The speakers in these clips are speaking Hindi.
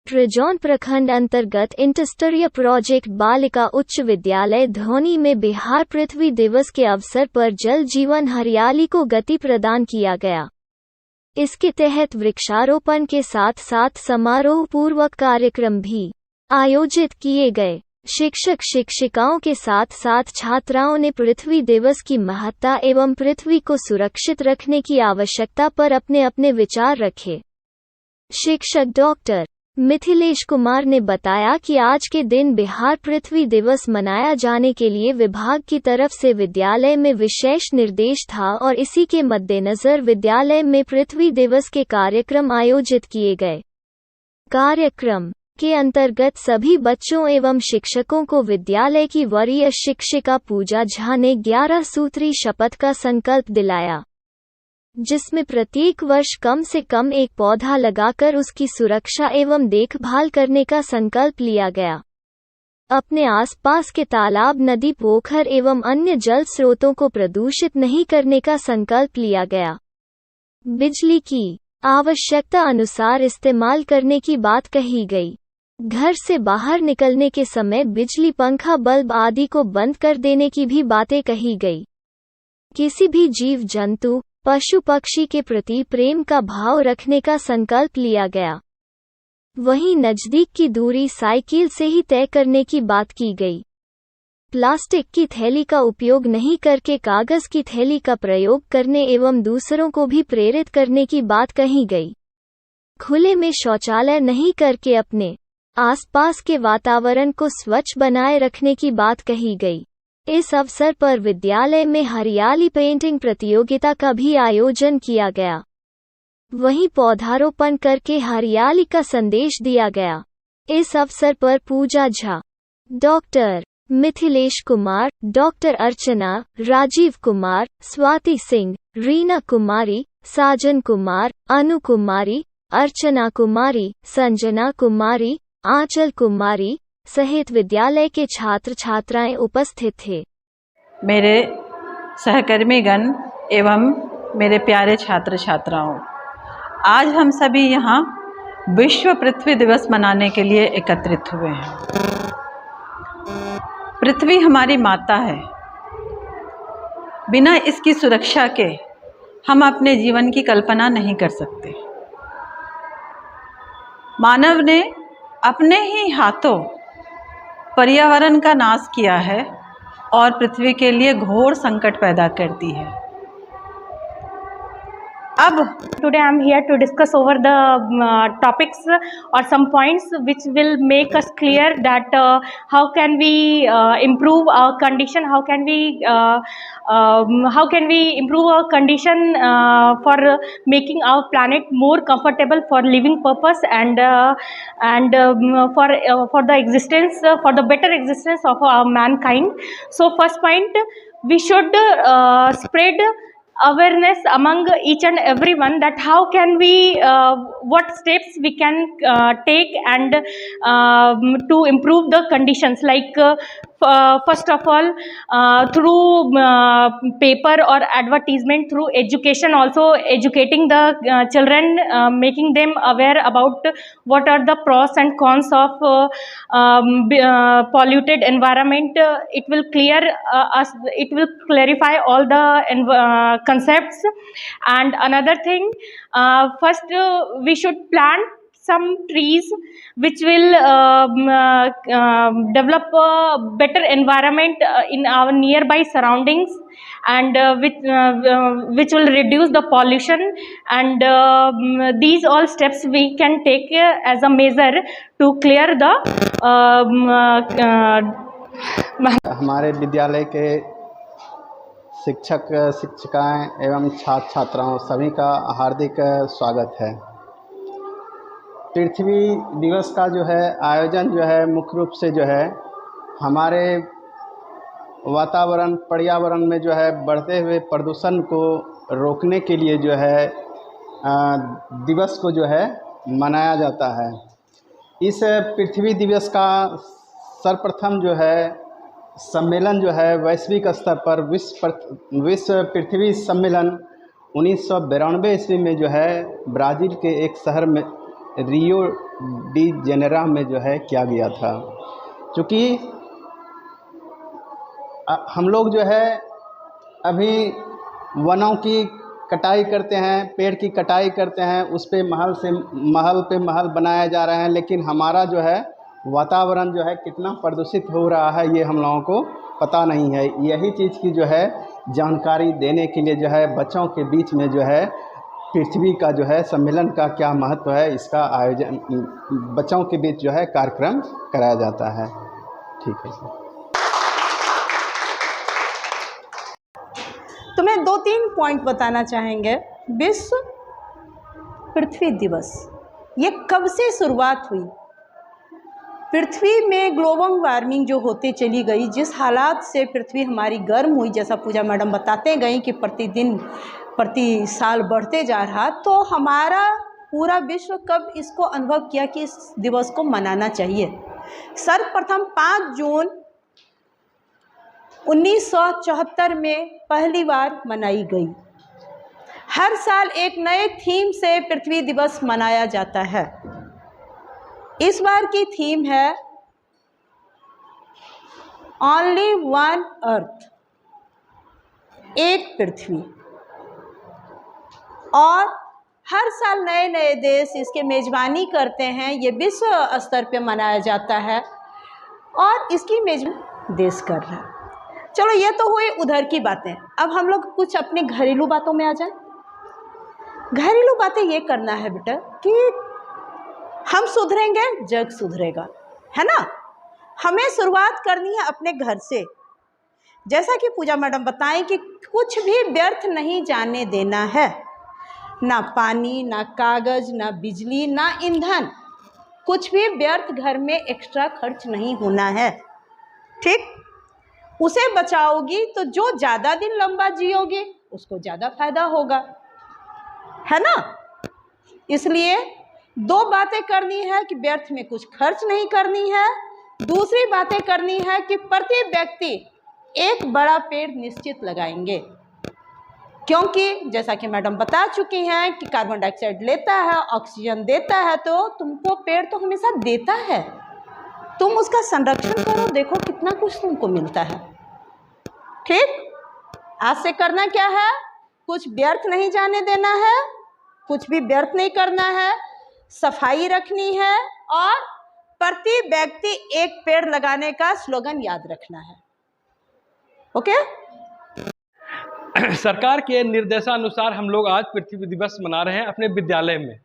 ट्रेजौन प्रखंड अंतर्गत इंटरस्तरीय प्रोजेक्ट बालिका उच्च विद्यालय धौनी में बिहार पृथ्वी दिवस के अवसर पर जल जीवन हरियाली को गति प्रदान किया गया। इसके तहत वृक्षारोपण के साथ साथ समारोह पूर्वक कार्यक्रम भी आयोजित किए गए। शिक्षक शिक्षिकाओं के साथ साथ छात्राओं ने पृथ्वी दिवस की महत्ता एवं पृथ्वी को सुरक्षित रखने की आवश्यकता पर अपने अपने विचार रखे। शिक्षक डॉक्टर मिथिलेश कुमार ने बताया कि आज के दिन बिहार पृथ्वी दिवस मनाया जाने के लिए विभाग की तरफ से विद्यालय में विशेष निर्देश था और इसी के मद्देनजर विद्यालय में पृथ्वी दिवस के कार्यक्रम आयोजित किए गए। कार्यक्रम के अंतर्गत सभी बच्चों एवं शिक्षकों को विद्यालय की वरीय शिक्षिका पूजा झा ने 11 सूत्री शपथ का संकल्प दिलाया, जिसमें प्रत्येक वर्ष कम से कम एक पौधा लगाकर उसकी सुरक्षा एवं देखभाल करने का संकल्प लिया गया। अपने आसपास के तालाब, नदी, पोखर एवं अन्य जल स्रोतों को प्रदूषित नहीं करने का संकल्प लिया गया। बिजली की आवश्यकता अनुसार इस्तेमाल करने की बात कही गई। घर से बाहर निकलने के समय बिजली, पंखा, बल्ब आदि को बंद कर देने की भी बातें कही गई। किसी भी जीव जंतु, पशु पक्षी के प्रति प्रेम का भाव रखने का संकल्प लिया गया। वहीं नजदीक की दूरी साइकिल से ही तय करने की बात की गई। प्लास्टिक की थैली का उपयोग नहीं करके कागज की थैली का प्रयोग करने एवं दूसरों को भी प्रेरित करने की बात कही गई। खुले में शौचालय नहीं करके अपने आसपास के वातावरण को स्वच्छ बनाए रखने की बात कही गई। इस अवसर पर विद्यालय में हरियाली पेंटिंग प्रतियोगिता का भी आयोजन किया गया। वहीं पौधारोपण करके हरियाली का संदेश दिया गया। इस अवसर पर पूजा झा, डॉक्टर मिथिलेश कुमार, डॉक्टर अर्चना, राजीव कुमार, स्वाति सिंह, रीना कुमारी, साजन कुमार, अनु कुमारी, अर्चना कुमारी, संजना कुमारी, आंचल कुमारी सहित विद्यालय के छात्र छात्राएं उपस्थित थे। मेरे सहकर्मीगण एवं मेरे प्यारे छात्र छात्राओं, आज हम सभी यहाँ विश्व पृथ्वी दिवस मनाने के लिए एकत्रित हुए हैं। पृथ्वी हमारी माता है। बिना इसकी सुरक्षा के हम अपने जीवन की कल्पना नहीं कर सकते। मानव ने अपने ही हाथों पर्यावरण का नाश किया है और पृथ्वी के लिए घोर संकट पैदा कर दी है। Today I am here to discuss over the topics or some points which will make us clear that how can we improve our condition, how can we improve our condition for making our planet more comfortable for living purpose and for the existence, for the better existence of mankind. So first point, we should spread awareness among each and everyone that how can we what steps we can take and to improve the conditions, like first of all through paper or advertisement, through education, also educating the children, making them aware about what are the pros and cons of polluted environment. It will clarify all the concepts. And another thing, first we should plant some trees which will develop a better environment in our nearby surroundings, and which will reduce the pollution, and these all steps we can take as a measure to clear the हमारे विद्यालय के शिक्षक शिक्षिकाएं एवं छात्र छात्राओं सभी का हार्दिक स्वागत है। पृथ्वी दिवस का जो है आयोजन जो है मुख्य रूप से जो है हमारे वातावरण पर्यावरण में जो है बढ़ते हुए प्रदूषण को रोकने के लिए जो है दिवस को जो है मनाया जाता है। इस पृथ्वी दिवस का सर्वप्रथम जो है सम्मेलन जो है वैश्विक स्तर पर विश्व पृथ्वी सम्मेलन 1992 ईस्वी में जो है ब्राज़ील के एक शहर में रियो डी जेनेरो में जो है किया गया था। क्योंकि हम लोग जो है अभी वनों की कटाई करते हैं, पेड़ की कटाई करते हैं, उस पे महल पे महल बनाया जा रहे हैं, लेकिन हमारा जो है वातावरण जो है कितना प्रदूषित हो रहा है ये हम लोगों को पता नहीं है। यही चीज़ की जो है जानकारी देने के लिए जो है बच्चों के बीच में जो है पृथ्वी का जो है सम्मेलन का क्या महत्व है, इसका आयोजन बच्चों के बीच जो है कार्यक्रम कराया जाता है। ठीक है सर। तो मैं 2-3 पॉइंट बताना चाहेंगे। विश्व पृथ्वी दिवस ये कब से शुरुआत हुई? पृथ्वी में ग्लोबल वार्मिंग जो होते चली गई, जिस हालात से पृथ्वी हमारी गर्म हुई, जैसा पूजा मैडम बताते गई कि प्रतिदिन प्रति साल बढ़ते जा रहा, तो हमारा पूरा विश्व कब इसको अनुभव किया कि इस दिवस को मनाना चाहिए। सर्वप्रथम 5 जून 1974 में पहली बार मनाई गई। हर साल एक नए थीम से पृथ्वी दिवस मनाया जाता है। इस बार की थीम है ओनली वन अर्थ, एक पृथ्वी। और हर साल नए नए देश इसके मेज़बानी करते हैं। ये विश्व स्तर पे मनाया जाता है और इसकी मेज़बानी देश कर रहा है। चलो ये तो हुई उधर की बातें। अब हम लोग कुछ अपनी घरेलू बातों में आ जाएं। घरेलू बातें ये करना है बेटा कि हम सुधरेंगे जग सुधरेगा, है ना। हमें शुरुआत करनी है अपने घर से। जैसा कि पूजा मैडम बताएं कि कुछ भी व्यर्थ नहीं जाने देना है, ना पानी, ना कागज़, ना बिजली, ना ईंधन, कुछ भी व्यर्थ घर में एक्स्ट्रा खर्च नहीं होना है। ठीक, उसे बचाओगी तो जो ज़्यादा दिन लंबा जियोगे उसको ज़्यादा फायदा होगा, है ना। इसलिए 2 बातें करनी है कि व्यर्थ में कुछ खर्च नहीं करनी है। दूसरी बातें करनी है कि प्रति व्यक्ति एक बड़ा पेड़ निश्चित लगाएंगे, क्योंकि जैसा कि मैडम बता चुकी हैं कि कार्बन डाइऑक्साइड लेता है, ऑक्सीजन देता है, तो तुमको पेड़ तो हमेशा देता है। तुम उसका संरक्षण करो, देखो कितना कुछ तुमको मिलता है। ठीक, आज से करना क्या है? कुछ व्यर्थ नहीं जाने देना है, कुछ भी व्यर्थ नहीं करना है, सफाई रखनी है और प्रति व्यक्ति एक पेड़ लगाने का स्लोगन याद रखना है। ओके। सरकार के निर्देशानुसार हम लोग आज पृथ्वी दिवस मना रहे हैं अपने विद्यालय में।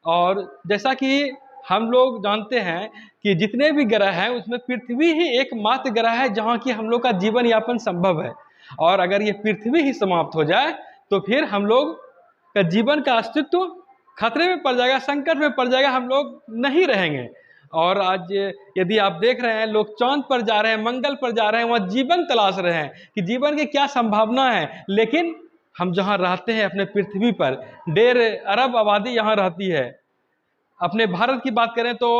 और जैसा कि हम लोग जानते हैं कि जितने भी ग्रह हैं उसमें पृथ्वी ही एकमात्र ग्रह है जहाँ की हम लोग का जीवन यापन संभव है। और अगर ये पृथ्वी ही समाप्त हो जाए तो फिर हम लोग का जीवन का अस्तित्व खतरे में पड़ जाएगा, संकट में पड़ जाएगा, हम लोग नहीं रहेंगे। और आज यदि आप देख रहे हैं लोग चांद पर जा रहे हैं, मंगल पर जा रहे हैं, वहाँ जीवन तलाश रहे हैं कि जीवन की क्या संभावना है। लेकिन हम जहाँ रहते हैं अपने पृथ्वी पर 1.5 अरब आबादी यहाँ रहती है। अपने भारत की बात करें तो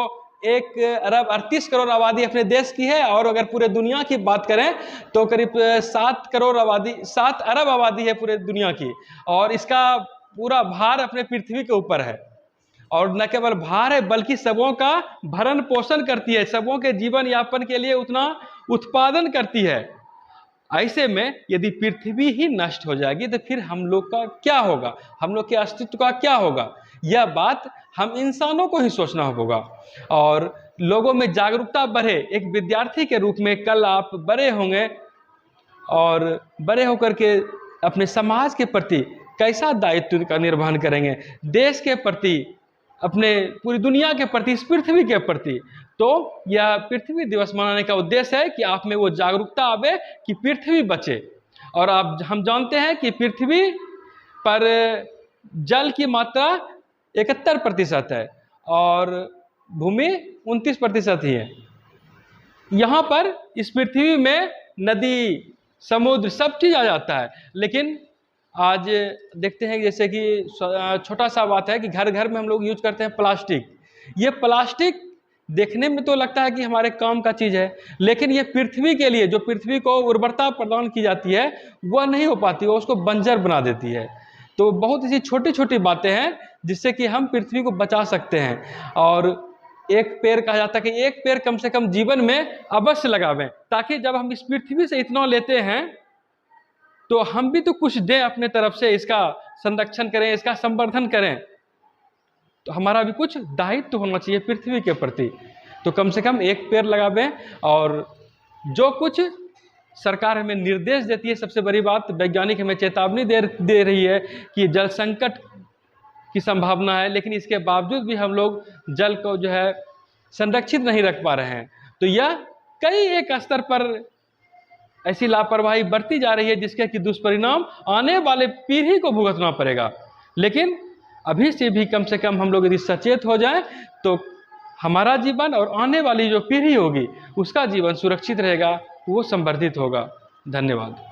1 अरब 38 करोड़ आबादी अपने देश की है, और अगर पूरे दुनिया की बात करें तो करीब 7 अरब आबादी है पूरे दुनिया की। और इसका पूरा भार अपने पृथ्वी के ऊपर है। और न केवल भार है बल्कि सबों का भरण पोषण करती है, सबों के जीवन यापन के लिए उतना उत्पादन करती है। ऐसे में यदि पृथ्वी ही नष्ट हो जाएगी तो फिर हम लोग का क्या होगा, हम लोग के अस्तित्व का क्या होगा, यह बात हम इंसानों को ही सोचना होगा। और लोगों में जागरूकता बढ़े। एक विद्यार्थी के रूप में कल आप बड़े होंगे और बड़े होकर के अपने समाज के प्रति कैसा दायित्व का निर्वहन करेंगे, देश के प्रति, अपने पूरी दुनिया के प्रति, इस पृथ्वी के प्रति। तो यह पृथ्वी दिवस मनाने का उद्देश्य है कि आप में वो जागरूकता आवे कि पृथ्वी बचे। और हम जानते हैं कि पृथ्वी पर जल की मात्रा 71% है और भूमि 29% ही है। यहाँ पर इस पृथ्वी में नदी, समुद्र सब चीज़ आ जाता है। लेकिन आज देखते हैं जैसे कि छोटा सा बात है कि घर घर में हम लोग यूज करते हैं प्लास्टिक। ये प्लास्टिक देखने में तो लगता है कि हमारे काम का चीज़ है, लेकिन ये पृथ्वी के लिए, जो पृथ्वी को उर्वरता प्रदान की जाती है, वह नहीं हो पाती, वो उसको बंजर बना देती है। तो बहुत ऐसी छोटी छोटी बातें हैं जिससे कि हम पृथ्वी को बचा सकते हैं। और एक पेड़ कहा जाता है कि एक पेड़ कम से कम जीवन में अवश्य लगावें, ताकि जब हम इस पृथ्वी से इतना लेते हैं तो हम भी तो कुछ दें अपने तरफ से, इसका संरक्षण करें, इसका संवर्धन करें। तो हमारा भी कुछ दायित्व होना चाहिए पृथ्वी के प्रति। तो कम से कम एक पेड़ लगावें। और जो कुछ सरकार हमें निर्देश देती है, सबसे बड़ी बात वैज्ञानिक हमें चेतावनी दे रही है कि जल संकट की संभावना है, लेकिन इसके बावजूद भी हम लोग जल को जो है संरक्षित नहीं रख पा रहे हैं। तो यह कई एक स्तर पर ऐसी लापरवाही बरती जा रही है जिसके कि दुष्परिणाम आने वाले पीढ़ी को भुगतना पड़ेगा। लेकिन अभी से भी कम से कम हम लोग यदि सचेत हो जाएं तो हमारा जीवन और आने वाली जो पीढ़ी होगी उसका जीवन सुरक्षित रहेगा, वो संवर्धित होगा। धन्यवाद।